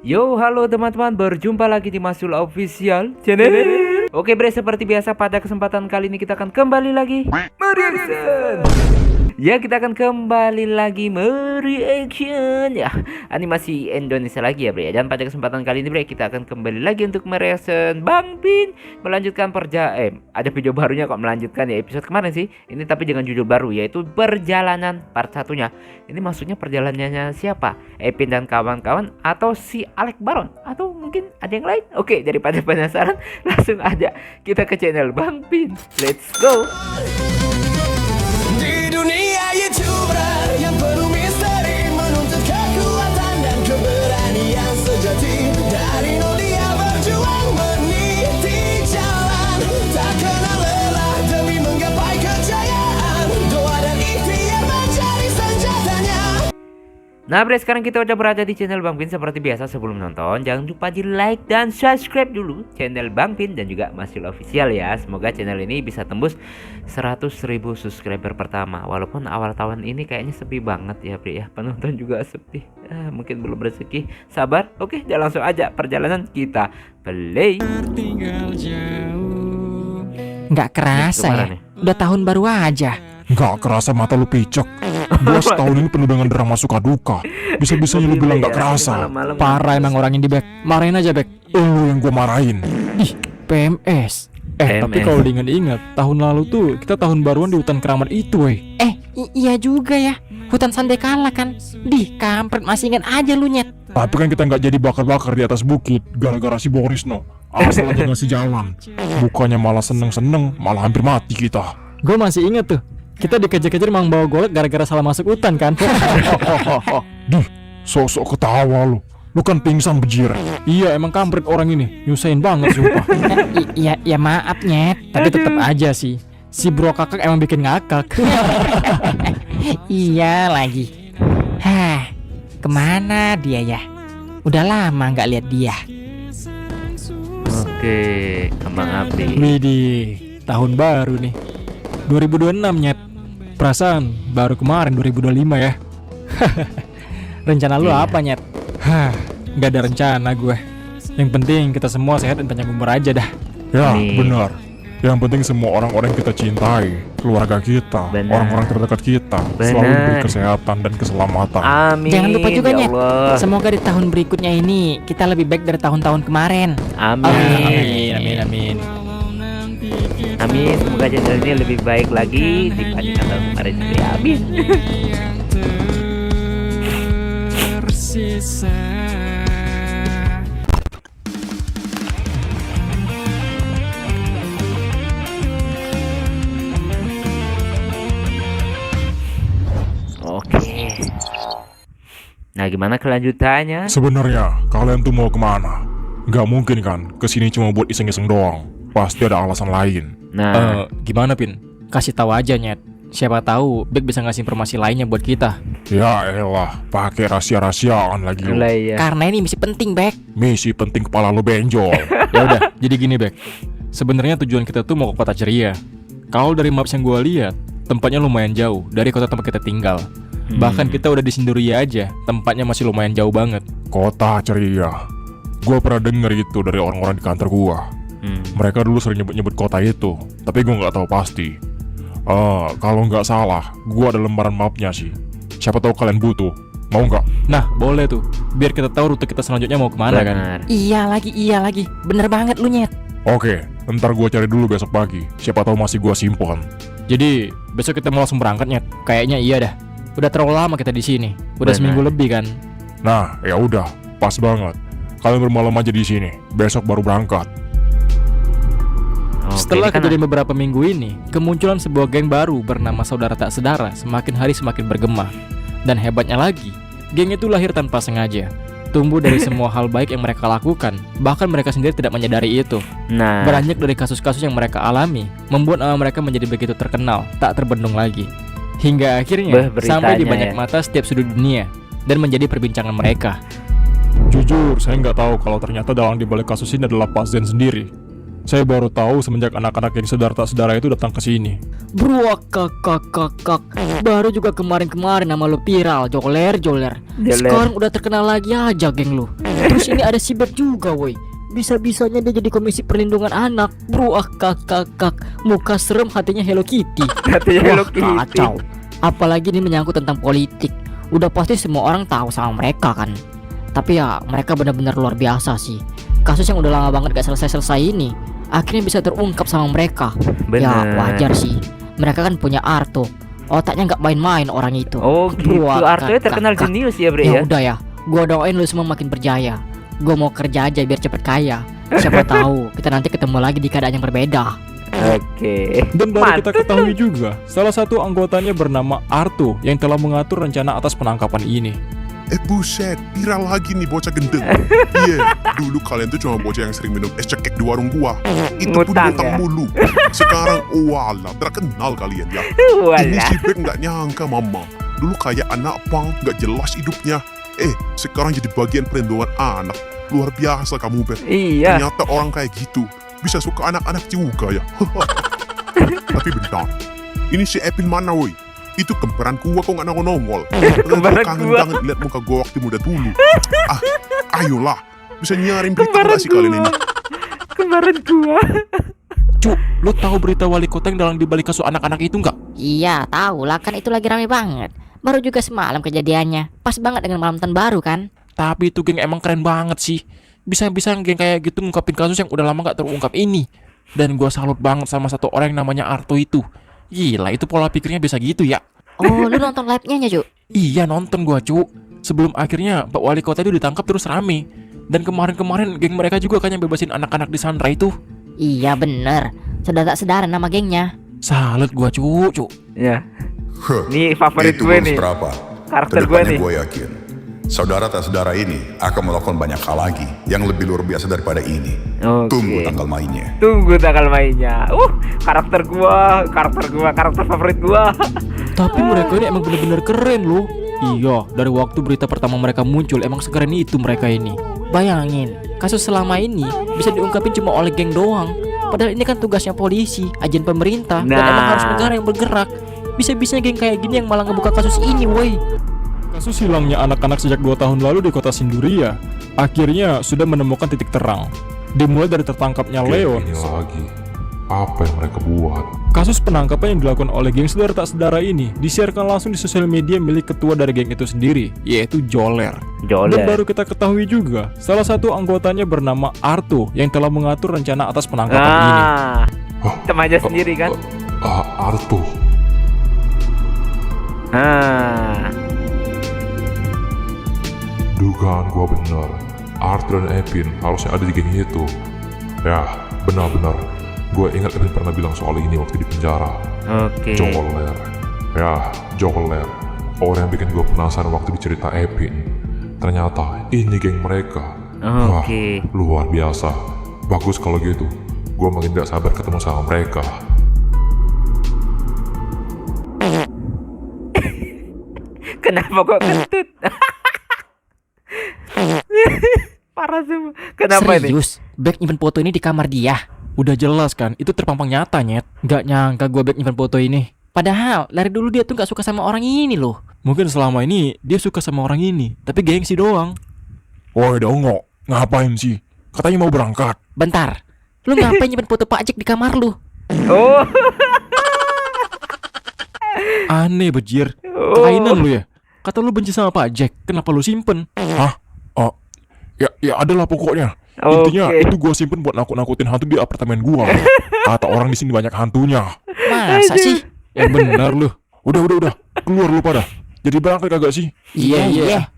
Yo, halo teman-teman, berjumpa lagi di Masul Official Channel. Oke bre, seperti biasa pada kesempatan kali ini kita akan kembali lagi mereaction. Ya, kita akan kembali lagi mereaction ya animasi Indonesia lagi ya bre. Dan pada kesempatan kali ini bre, kita akan kembali lagi untuk mereaction Bang Bin melanjutkan ada video barunya kok, melanjutkan ya episode kemarin sih. Ini tapi dengan judul baru, yaitu perjalanan part satunya. Ini maksudnya perjalanannya siapa? Epin dan kawan-kawan, atau si Alec Baron, atau mungkin ada yang lain? Oke, daripada penasaran, langsung aja kita ke channel Bang Bin. Let's go. Di dunia YouTuber yang penuh misteri, menuntut kekuatan dan keberanian sejati. Dari nol dia berjuang meniti jalan, tak kenal lelah demi menggapai kejayaan. Doa dan ikhtiar menjadi senjatanya. Nah bre, sekarang kita udah berada di channel Bang Bin. Seperti biasa sebelum nonton, jangan lupa di like dan subscribe dulu channel Bang Bin dan juga Masul Official ya. Semoga channel ini bisa tembus 100.000 subscriber pertama. Walaupun awal tahun ini kayaknya sepi banget ya bre ya, penonton juga sepi. Mungkin belum rezeki. Sabar. Oke, jangan langsung aja perjalanan kita play. Nggak kerasa ya, udah tahun baru aja. Nggak kerasa mata lu picek. Gua setahun ini penuh dengan drama suka duka. Bisa-bisanya lu bilang nggak kerasa. Parah emang orang ini, Bek. Marahin aja, Bek. Lu yang gua marahin. Ih, PMS. Tapi kalau diingat-ingat, tahun lalu tuh kita tahun baruan di hutan keramat itu, weh. Iya juga ya. Hutan Sandekala kan. Kampret, masih ingat aja lu, Nyet. Tapi kan kita nggak jadi bakar-bakar di atas bukit gara-gara si Boris no. Asal aja ngasih jalan. Bukannya malah seneng-seneng, malah hampir mati kita. Gue masih inget tuh. Kita dikejar-kejar emang bawa golek gara-gara salah masuk hutan kan. Sok-sok ketawa lu. Lu kan pingsan bejir. Iya, emang kampret orang ini. Nyusahin banget sumpah. Iya maaf, Nyet. Tapi tetap aja sih. Si bro kakak emang bikin ngakak. Iya lagi. Kemana dia ya? Udah lama nggak lihat dia. Oke, kembang api. Widih, tahun baru nih. 2026, Nyet. Perasaan baru kemarin 2025 ya. Rencana lu apa, Nyet? Nggak ada rencana gue. Yang penting kita semua sehat dan panjang umur aja dah. Ya, benar. Yang penting semua orang-orang yang kita cintai, keluarga kita, orang-orang terdekat kita selalu diberi kesehatan dan keselamatan. Amin. Jangan lupa juga, ya Nyet. Allah. Semoga di tahun berikutnya ini kita lebih baik dari tahun-tahun kemarin. Amin. Amin. Semoga channel ini lebih baik lagi dibandingkan tahun kemarin. Amin. Oke. Nah, gimana kelanjutannya? Sebenarnya kalian tuh mau kemana? Nggak mungkin kan kesini cuma buat iseng-iseng doang. Pasti ada alasan lain. Nah, Gimana, Pin? Kasih tahu aja, Nyet. Siapa tahu Bek bisa ngasih informasi lainnya buat kita. Ya elah, pakai rahasia-rahasiaan lagi lu. ya. Karena ini misi penting, Bek. Misi penting kepala lu benjol. Ya udah, jadi gini, Bek. Sebenarnya tujuan kita tuh mau ke Kota Ceria. Kalau dari maps yang gua lihat, tempatnya lumayan jauh dari kota tempat kita tinggal. Bahkan kita udah di Sinduria aja, tempatnya masih lumayan jauh banget. Kota Ceria. Gua pernah denger itu dari orang-orang di kantor gua. Mereka dulu sering nyebut-nyebut kota itu, tapi gua nggak tahu pasti. Kalau nggak salah, gua ada lembaran mapnya sih. Siapa tahu kalian butuh. Mau nggak? Nah, boleh tuh. Biar kita tahu rute kita selanjutnya mau kemana kan. Iya lagi. Bener banget lu, Nyet. Oke, ntar gua cari dulu besok pagi. Siapa tahu masih gua simpan. Jadi, besok kita mau langsung berangkat, Nyet. Kayaknya iya dah. Udah terlalu lama kita di sini. Udah seminggu lebih kan. Nah, ya udah, pas banget. Kalian bermalam aja di sini. Besok baru berangkat. Setelah kejadian beberapa minggu ini, kemunculan sebuah geng baru bernama Saudara Tak Sedara semakin hari semakin bergema. Dan hebatnya lagi, geng itu lahir tanpa sengaja. Tumbuh dari semua hal baik yang mereka lakukan, bahkan mereka sendiri tidak menyadari itu. Nah, Beranjak dari kasus-kasus yang mereka alami, membuat nama mereka menjadi begitu terkenal, tak terbendung lagi. Hingga akhirnya sampai di banyak mata setiap sudut dunia dan menjadi perbincangan mereka. Jujur, saya nggak tahu kalau ternyata dalang di balik kasus ini adalah Pak Zen sendiri. Saya baru tahu semenjak anak-anak yang saudara tak saudara itu datang ke sini. Bro, kak. Baru juga kemarin nama lu viral, joler. Sekarang udah terkenal lagi aja geng lu. Terus ini ada si Beb juga woi. Bisa-bisanya dia jadi komisi perlindungan anak. Bro, kak. Muka serem, hatinya Hello Kitty. Hatinya Hello Kitty. Kacau. Apalagi ini menyangkut tentang politik. Udah pasti semua orang tahu sama mereka kan. Tapi ya mereka benar-benar luar biasa sih. Kasus yang udah lama banget gak selesai-selesai ini akhirnya bisa terungkap sama mereka. Ya wajar sih. Mereka kan punya Arto. Otaknya gak main-main orang itu. Oh gitu. Arto terkenal jenius ya bre ya. Ya udah ya. Gua doain lu semua makin berjaya. Gua mau kerja aja biar cepet kaya. Siapa tahu kita nanti ketemu lagi di keadaan yang berbeda. Oke. Dan baru kita ketahui juga, salah satu anggotanya bernama Arto yang telah mengatur rencana atas penangkapan ini. Buset, viral lagi nih bocah gendeng. Iya, dulu kalian tuh cuma bocah yang sering minum es cekek di warung gua. Itu pun Ngutang ngutang ya? mulu. Sekarang, wala, terkenal kalian ya. Ini Walah. si Bek nggak nyangka mama. Dulu kayak anak pang, nggak jelas hidupnya. Sekarang jadi bagian perlindungan anak. Luar biasa kamu, Bek. Iya. Ternyata orang kayak gitu bisa suka anak-anak juga ya. Tapi bentar, ini si Epin mana woi? Itu kembaran gua kok nggak nongol-nongol. Kembaran Kangen gua. banget lihat muka gua waktu muda dulu. Ayolah, bisa nyarin berita nggak sih kalian ini? Kemarin gua. Cuk, lo tahu berita wali kota yang dalang dibalik kasus anak-anak itu nggak? Iya, tahu lah, kan itu lagi rame banget. Baru juga semalam kejadiannya. Pas banget dengan malam tahun baru kan. Tapi itu geng emang keren banget sih. Bisa-bisa geng kayak gitu ngungkapin kasus yang udah lama gak terungkap ini. Dan gua salut banget sama satu orang yang namanya Arto itu. Gila, itu pola pikirnya bisa gitu ya. Oh, lu nonton live-nya Cuk? Iya, nonton gua, Cuk. Sebelum akhirnya Pak Wali Kota itu ditangkap terus rame. Dan kemarin-kemarin geng mereka juga kan yang bebasin anak-anak di Sandra itu. Iya bener. Saudara tak saudara nama gengnya. Salut gua, Cuk. Ya. Ini favorit Itu gue bonus nih. berapa? Karakter gue Kedepannya nih. gue yakin saudara tak saudara ini akan melakukan banyak hal lagi yang lebih luar biasa daripada ini. Oke. Tunggu tanggal mainnya. Tunggu tanggal mainnya. Karakter favorit gua. Tapi mereka ini emang bener-bener keren loh. Iya, dari waktu berita pertama mereka muncul emang sekeren itu mereka ini. Bayangin, kasus selama ini bisa diungkapin cuma oleh geng doang. Padahal ini kan tugasnya polisi, agen pemerintah, dan Nah. emang harus negara yang bergerak. Bisa-bisanya geng kayak gini yang malah ngebuka kasus ini, woi. Kasus hilangnya anak-anak sejak 2 tahun lalu di kota Sinduria akhirnya sudah menemukan titik terang. Dimulai dari tertangkapnya Leon. Ini lagi. Apa yang mereka buat? Kasus penangkapan yang dilakukan oleh geng saudara tak saudara ini disiarkan langsung di sosial media milik ketua dari geng itu sendiri, yaitu Joler. Dan baru kita ketahui juga, salah satu anggotanya bernama Arto yang telah mengatur rencana atas penangkapan ini. Temannya sendiri kan. Arto. Dugaan gua benar. Arthur dan Epin harusnya ada di geng itu. Ya, benar-benar. Gue ingat Epin pernah bilang soal ini waktu di penjara. Oke. Joler. Ya, Joler. Orang yang bikin gue penasaran waktu dicerita Epin. Ternyata ini geng mereka. Oke. Wah, luar biasa. Bagus kalau gitu. Gue makin gak sabar ketemu sama mereka. Kenapa kok kentut? Parah semua. Kenapa ini? Serius, Bek nyimpen foto ini di kamar dia. Udah jelas kan, itu terpampang nyata nyet. Gak nyangka gue Bek nyimpen foto ini. Padahal dari dulu dia tuh gak suka sama orang ini loh. Mungkin selama ini dia suka sama orang ini, tapi gengsi doang. Woi, Dongo. Ngapain sih? Katanya mau berangkat. Bentar, lu ngapain nyimpen foto Pak Jack di kamar lu? Oh. Aneh bejir, kelainan lu ya. Kata lu benci sama Pak Jack, kenapa lu simpen? Hah? Oh, ya adalah pokoknya. Intinya Oke. itu gue simpen buat nakut-nakutin hantu di apartemen gua. Kata orang di sini banyak hantunya. Masa sih? Yang benar lu. Udah. Keluar lu pada. Jadi berangkat kagak sih? Iya.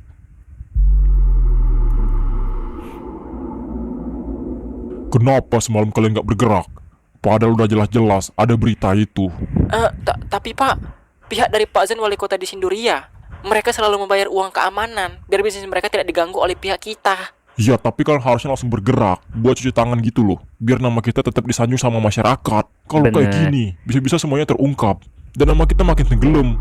Kenapa semalam kalian gak bergerak? Padahal udah jelas-jelas ada berita itu. Tapi Pak, pihak dari Pak Zen wali kota di Sinduria, mereka selalu membayar uang keamanan biar bisnis mereka tidak diganggu oleh pihak kita. Ya tapi kan harusnya langsung bergerak buat cuci tangan gitu loh. Biar nama kita tetap disanjung sama masyarakat. Kalau kayak Bener. gini, bisa-bisa semuanya terungkap. Dan nama kita makin tenggelam.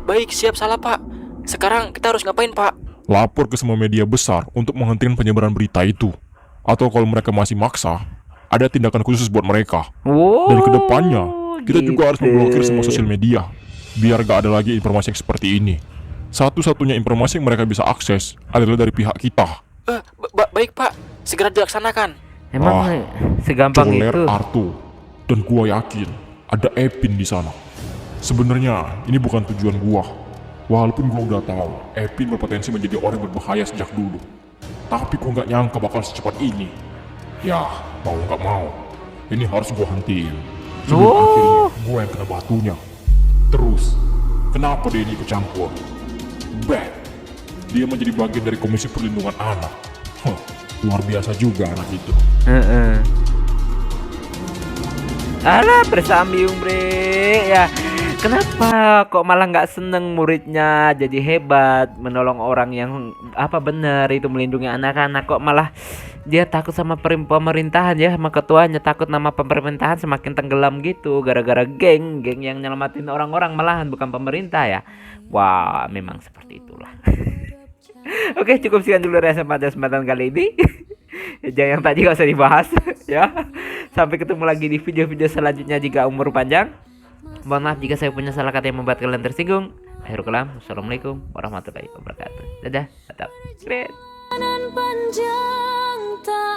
Baik, siap, salah Pak. Sekarang kita harus ngapain Pak? Lapor ke semua media besar untuk menghentikan penyebaran berita itu. Atau kalau mereka masih maksa, ada tindakan khusus buat mereka. Wow, Dan kedepannya kita juga harus gitu. memblokir semua sosial media biar gak ada lagi informasi yang seperti ini. Satu-satunya informasi yang mereka bisa akses adalah dari pihak kita. Baik Pak, segera dilaksanakan. Emang segampang Coler itu? Arto. Dan gua yakin ada Epin di sana. Sebenarnya ini bukan tujuan gua. Walaupun gua udah tahu Epin berpotensi menjadi orang yang berbahaya sejak dulu. Tapi gua nggak nyangka bakal secepat ini. Ya, mau nggak mau, ini harus gua hentiin. Sebelum akhirnya gua yang kena batunya. Terus, kenapa dia ini ikut campur? Dia menjadi bagian dari Komisi Perlindungan Anak. Luar biasa juga anak itu. Alah, bersambiung bre ya. Kenapa kok malah nggak seneng muridnya jadi hebat menolong orang yang benar itu melindungi anak-anak, kok malah dia takut sama pemerintahan ya, sama ketuanya, takut nama pemerintahan semakin tenggelam gitu gara-gara geng yang nyelamatin orang-orang malahan bukan pemerintah ya. Wah, memang seperti itulah. Oke, cukup sekian dulu rasa pada kesempatan kali ini. Jangan yang tadi gak usah dibahas ya. Sampai ketemu lagi di video-video selanjutnya jika umur panjang. Mohon maaf jika saya punya salah kata yang membuat kalian tersinggung. Akhirul kalam, assalamualaikum warahmatullahi wabarakatuh. Dadah, tetap great. Panjang tak